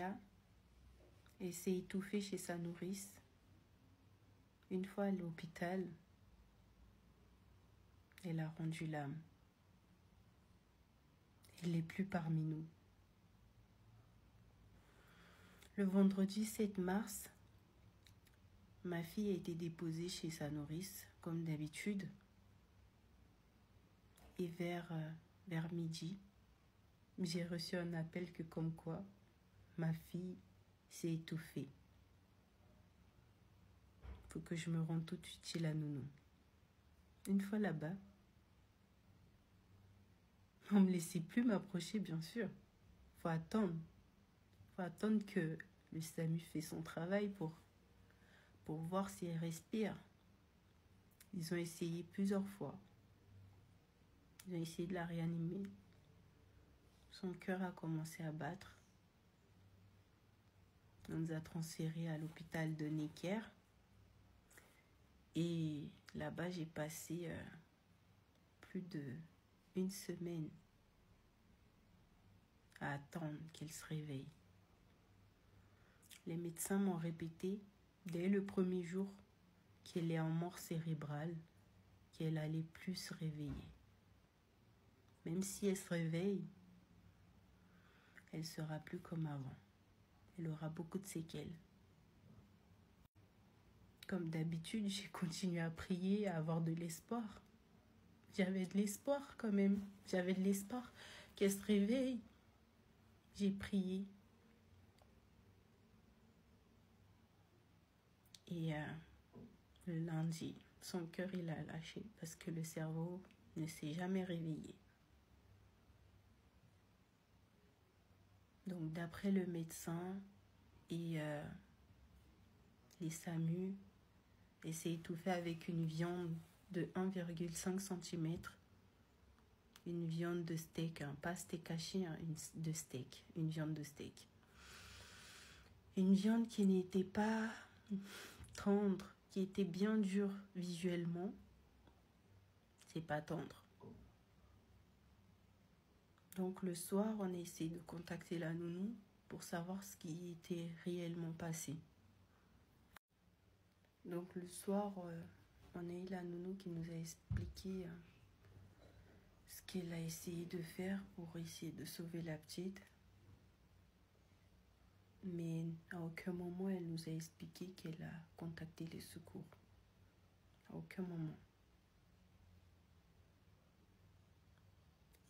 Cardia et s'est étouffée chez sa nourrice. Une fois à l'hôpital, elle a rendu l'âme. Elle n'est plus parmi nous. Le vendredi 7 mars, ma fille a été déposée chez sa nourrice, comme d'habitude. Et vers midi, j'ai reçu un appel que comme quoi ma fille s'est étouffée. Il faut que je me rende tout de suite chez la nounou. Une fois là-bas, on ne me laissait plus m'approcher, bien sûr. Il faut attendre. Il faut attendre que le SAMU fait son travail pour voir si elle respire. Ils ont essayé plusieurs fois. Ils ont essayé de la réanimer. Son cœur a commencé à battre. On nous a transférés à l'hôpital de Necker. Et là-bas, j'ai passé plus d'1 semaine à attendre qu'elle se réveille. Les médecins m'ont répété dès le premier jour qu'elle est en mort cérébrale, qu'elle allait plus se réveiller. Même si elle se réveille, elle sera plus comme avant. Elle aura beaucoup de séquelles. Comme d'habitude, j'ai continué à prier, à avoir de l'espoir. J'avais de l'espoir quand même. J'avais de l'espoir qu'elle se réveille. J'ai prié. Et le lundi, son cœur, il a lâché parce que le cerveau ne s'est jamais réveillé. Donc, d'après le médecin et les SAMU, elle s'est étouffée avec une viande de 1,5 cm. Une viande de steak, hein, pas steak haché, hein, de steak. Une viande de steak. Une viande qui n'était pas tendre, qui était bien dure visuellement. C'est pas tendre. Donc le soir, on a essayé de contacter la nounou pour savoir ce qui était réellement passé. Donc le soir, on a eu la nounou qui nous a expliqué ce qu'elle a essayé de faire pour essayer de sauver la petite. Mais à aucun moment, elle nous a expliqué qu'elle a contacté les secours. À aucun moment.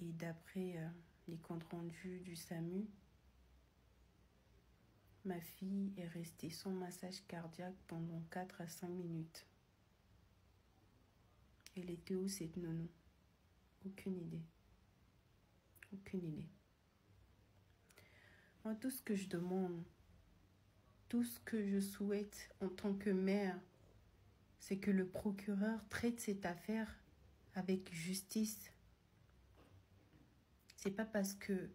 Et d'après les comptes rendus du SAMU, ma fille est restée sans massage cardiaque pendant 4 à 5 minutes. Elle était où cette nounou? Aucune idée. Aucune idée. Moi, tout ce que je demande, tout ce que je souhaite en tant que mère, c'est que le procureur traite cette affaire avec justice. C'est pas parce que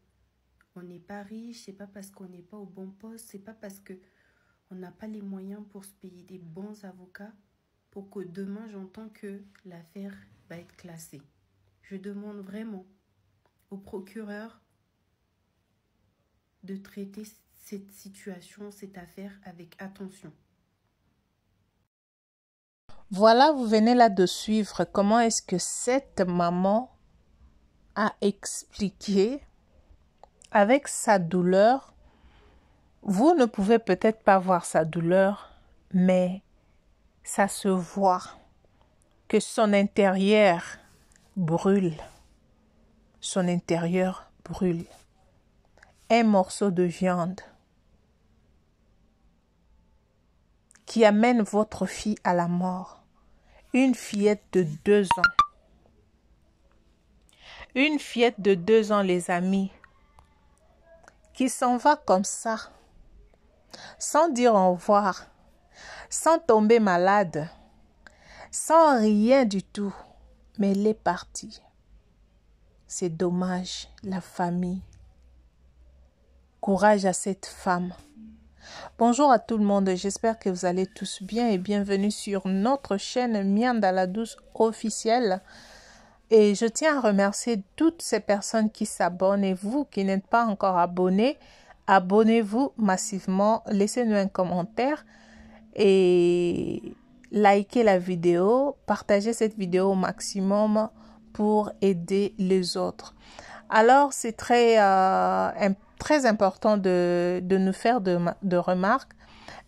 on n'est pas riche, c'est pas parce qu'on n'est pas au bon poste, c'est pas parce que on n'a pas les moyens pour se payer des bons avocats pour que demain j'entends que l'affaire va être classée. Je demande vraiment au procureur de traiter cette situation, cette affaire avec attention. Voilà, vous venez là de suivre comment est-ce que cette maman a expliqué avec sa douleur. Vous ne pouvez peut-être pas voir sa douleur, mais ça se voit que son intérieur brûle. Son intérieur brûle. Un morceau de viande qui amène votre fille à la mort. Une fillette de 2 ans. Une fillette de 2 ans, les amis, qui s'en va comme ça, sans dire au revoir, sans tomber malade, sans rien du tout, mais elle est partie. C'est dommage, la famille. Courage à cette femme. Bonjour à tout le monde, j'espère que vous allez tous bien et bienvenue sur notre chaîne Mianda la Douce officielle. Et je tiens à remercier toutes ces personnes qui s'abonnent et vous qui n'êtes pas encore abonnés, abonnez-vous massivement, laissez-nous un commentaire et likez la vidéo, partagez cette vidéo au maximum pour aider les autres. Alors, c'est très important de nous faire de remarques,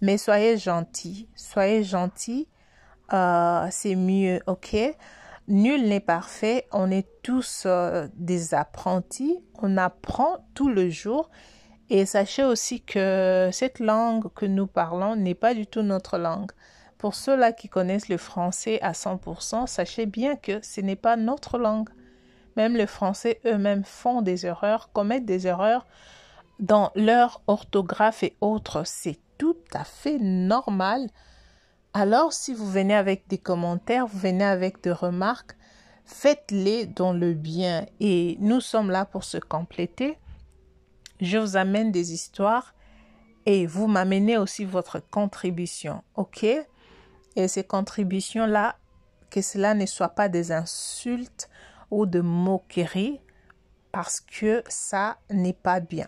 mais soyez gentils, c'est mieux, ok? Nul n'est parfait, on est tous des apprentis, on apprend tout le jour. Et sachez aussi que cette langue que nous parlons n'est pas du tout notre langue. Pour ceux-là qui connaissent le français à 100%, sachez bien que ce n'est pas notre langue. Même les Français eux-mêmes font des erreurs, commettent des erreurs dans leur orthographe et autres. C'est tout à fait normal. Alors, si vous venez avec des commentaires, vous venez avec des remarques, faites-les dans le bien. Et nous sommes là pour se compléter. Je vous amène des histoires et vous m'amenez aussi votre contribution, ok? Et ces contributions-là, que cela ne soit pas des insultes ou de moqueries, parce que ça n'est pas bien,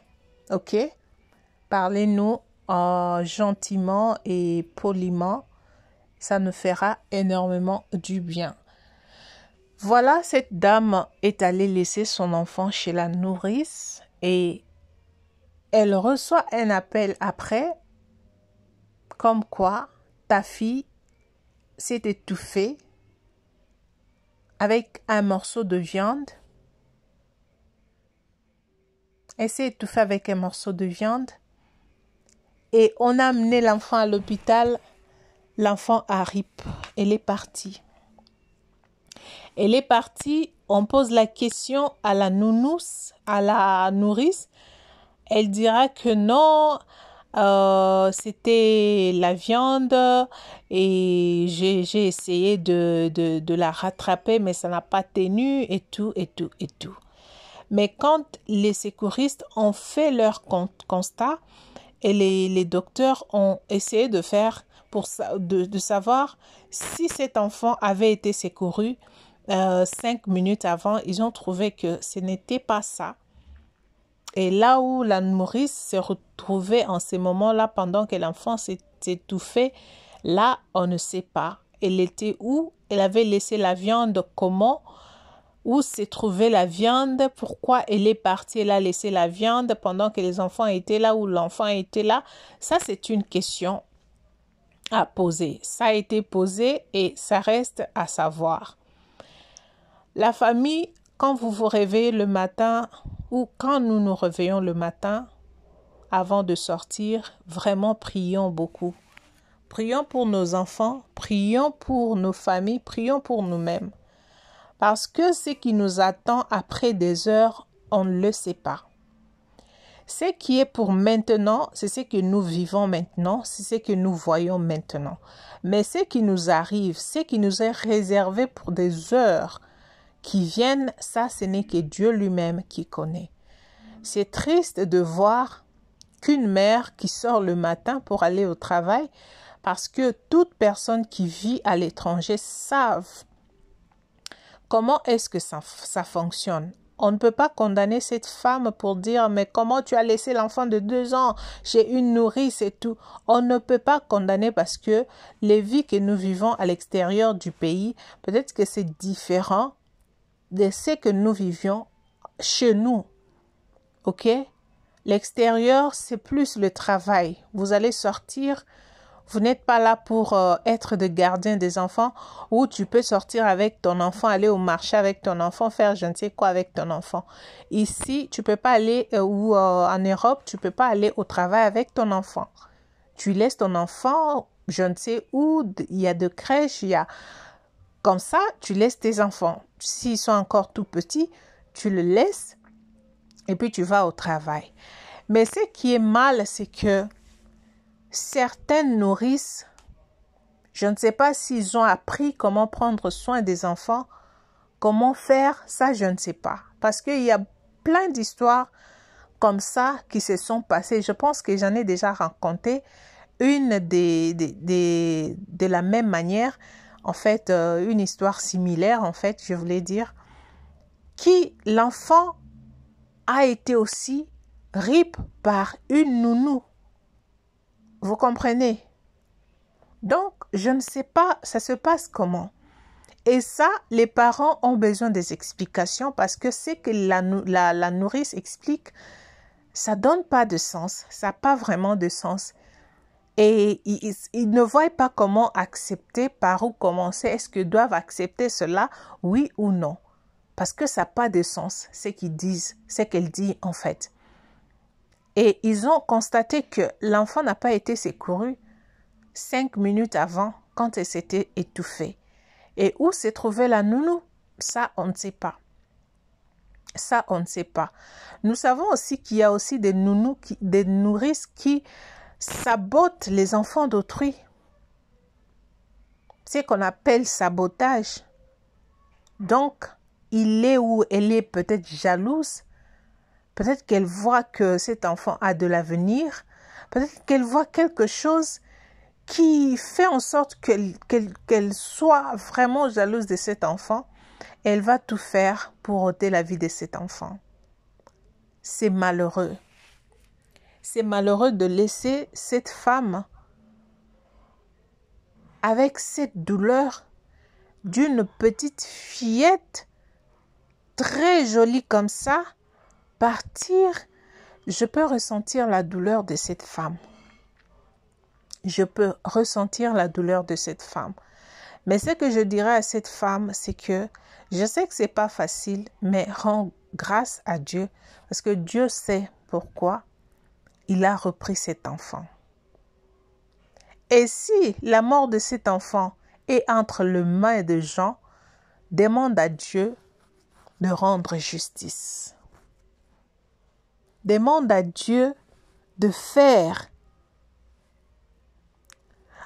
ok? Parlez-nous gentiment et poliment, ça nous fera énormément du bien. Voilà, cette dame est allée laisser son enfant chez la nourrice et elle reçoit un appel après, comme quoi ta fille s'est étouffée avec un morceau de viande. Elle s'est étouffée avec un morceau de viande et on a amené l'enfant à l'hôpital. L'enfant arrive, elle est partie. Elle est partie, on pose la question à la nounousse, à la nourrice. Elle dira que non, c'était la viande et j'ai essayé de la rattraper, mais ça n'a pas tenu et tout. Mais quand les secouristes ont fait leur constat et les docteurs ont essayé de faire de savoir si cet enfant avait été secouru 5 minutes avant, ils ont trouvé que ce n'était pas ça. Et là où la nourrice se retrouvait en ces moments-là, pendant que l'enfant s'est étouffé, là, on ne sait pas. Elle était où? Elle avait laissé la viande comment? Où s'est trouvée la viande? Pourquoi elle est partie? Elle a laissé la viande pendant que les enfants étaient là ou l'enfant était là? Ça, c'est une question à poser. Ça a été posé et ça reste à savoir. La famille, quand vous vous réveillez le matin ou quand nous nous réveillons le matin, avant de sortir, vraiment prions beaucoup. Prions pour nos enfants, prions pour nos familles, prions pour nous-mêmes. Parce que ce qui nous attend après des heures, on ne le sait pas. Ce qui est pour maintenant, c'est ce que nous vivons maintenant, c'est ce que nous voyons maintenant. Mais ce qui nous arrive, ce qui nous est réservé pour des heures qui viennent, ça, ce n'est que Dieu lui-même qui connaît. C'est triste de voir qu'une mère qui sort le matin pour aller au travail, parce que toute personne qui vit à l'étranger savent comment est-ce que ça fonctionne. On ne peut pas condamner cette femme pour dire « Mais comment tu as laissé l'enfant de 2 ans chez une nourrice et tout ?» On ne peut pas condamner parce que les vies que nous vivons à l'extérieur du pays, peut-être que c'est différent de ce que nous vivions chez nous. Ok? L'extérieur, c'est plus le travail. Vous allez sortir. Vous n'êtes pas là pour être de gardien des enfants ou tu peux sortir avec ton enfant, aller au marché avec ton enfant, faire je ne sais quoi avec ton enfant. Ici, tu peux pas aller en Europe, tu peux pas aller au travail avec ton enfant. Tu laisses ton enfant, je ne sais où, il y a de crèches, il y a... Comme ça, tu laisses tes enfants. S'ils sont encore tout petits, tu le laisses et puis tu vas au travail. Mais ce qui est mal, c'est que certaines nourrices, je ne sais pas s'ils ont appris comment prendre soin des enfants, comment faire, ça je ne sais pas. Parce qu'il y a plein d'histoires comme ça qui se sont passées. Je pense que j'en ai déjà raconté une de la même manière. En fait, une histoire similaire, en fait, je voulais dire, qui l'enfant a été aussi RIP par une nounou. Vous comprenez? Donc, je ne sais pas, ça se passe comment. Et ça, les parents ont besoin des explications parce que c'est que la nourrice explique, ça ne donne pas de sens, ça n'a pas vraiment de sens. Et ils ne voient pas comment accepter, par où commencer. Est-ce qu'ils doivent accepter cela, oui ou non? Parce que ça n'a pas de sens, ce qu'ils disent, ce qu'elle dit en fait. Et ils ont constaté que l'enfant n'a pas été secouru 5 minutes avant, quand elle s'était étouffée. Et où s'est trouvée la nounou? Ça, on ne sait pas. Ça, on ne sait pas. Nous savons aussi qu'il y a aussi des nounous, des nourrices qui sabotent les enfants d'autrui. C'est ce qu'on appelle sabotage. Donc, il est ou elle est peut-être jalouse. Peut-être qu'elle voit que cet enfant a de l'avenir. Peut-être qu'elle voit quelque chose qui fait en sorte qu'elle soit vraiment jalouse de cet enfant. Elle va tout faire pour ôter la vie de cet enfant. C'est malheureux. C'est malheureux de laisser cette femme avec cette douleur d'une petite fillette très jolie comme ça partir. Je peux ressentir la douleur de cette femme. Je peux ressentir la douleur de cette femme. Mais ce que je dirais à cette femme, c'est que je sais que ce n'est pas facile, mais rends grâce à Dieu parce que Dieu sait pourquoi il a repris cet enfant. Et si la mort de cet enfant est entre les mains de gens, demande à Dieu de rendre justice. Demande à Dieu de faire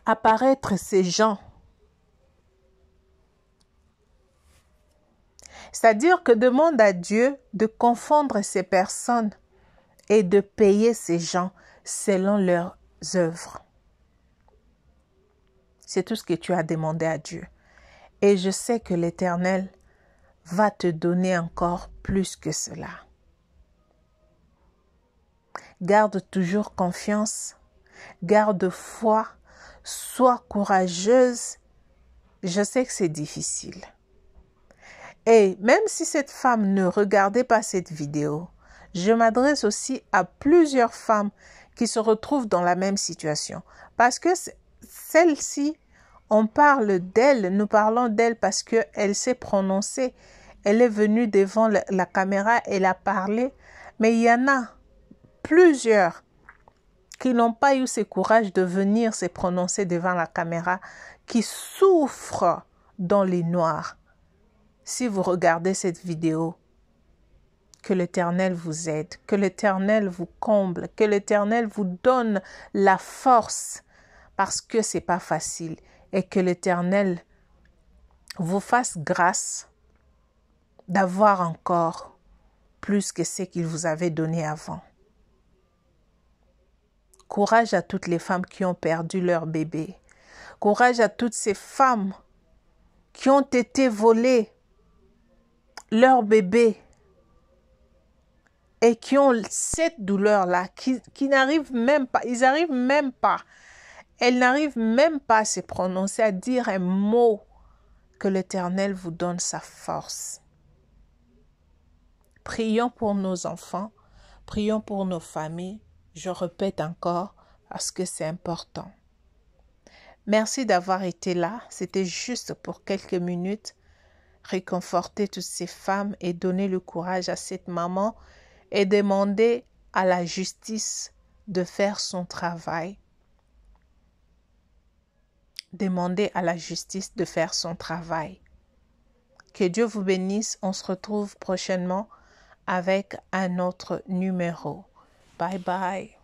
apparaître ces gens. C'est-à-dire que demande à Dieu de confondre ces personnes et de payer ces gens selon leurs œuvres. C'est tout ce que tu as demandé à Dieu. Et je sais que l'Éternel va te donner encore plus que cela. Garde toujours confiance, garde foi, sois courageuse. Je sais que c'est difficile. Et même si cette femme ne regardait pas cette vidéo, je m'adresse aussi à plusieurs femmes qui se retrouvent dans la même situation. Parce que celle-ci, on parle d'elle, nous parlons d'elle parce qu'elle s'est prononcée. Elle est venue devant la caméra, elle a parlé. Mais il y en a plusieurs qui n'ont pas eu ce courage de venir se prononcer devant la caméra, qui souffrent dans les noirs. Si vous regardez cette vidéo, que l'Éternel vous aide, que l'Éternel vous comble, que l'Éternel vous donne la force, parce que ce n'est pas facile, et que l'Éternel vous fasse grâce d'avoir encore plus que ce qu'il vous avait donné avant. Courage à toutes les femmes qui ont perdu leur bébé. Courage à toutes ces femmes qui ont été volées leur bébé et qui ont cette douleur-là, qui n'arrivent même pas, elles n'arrivent même pas à se prononcer, à dire un mot. Que l'Éternel vous donne sa force. Prions pour nos enfants, prions pour nos familles. Je répète encore parce que c'est important. Merci d'avoir été là. C'était juste pour quelques minutes. Réconforter toutes ces femmes et donner le courage à cette maman et demander à la justice de faire son travail. Demander à la justice de faire son travail. Que Dieu vous bénisse. On se retrouve prochainement avec un autre numéro. Bye bye.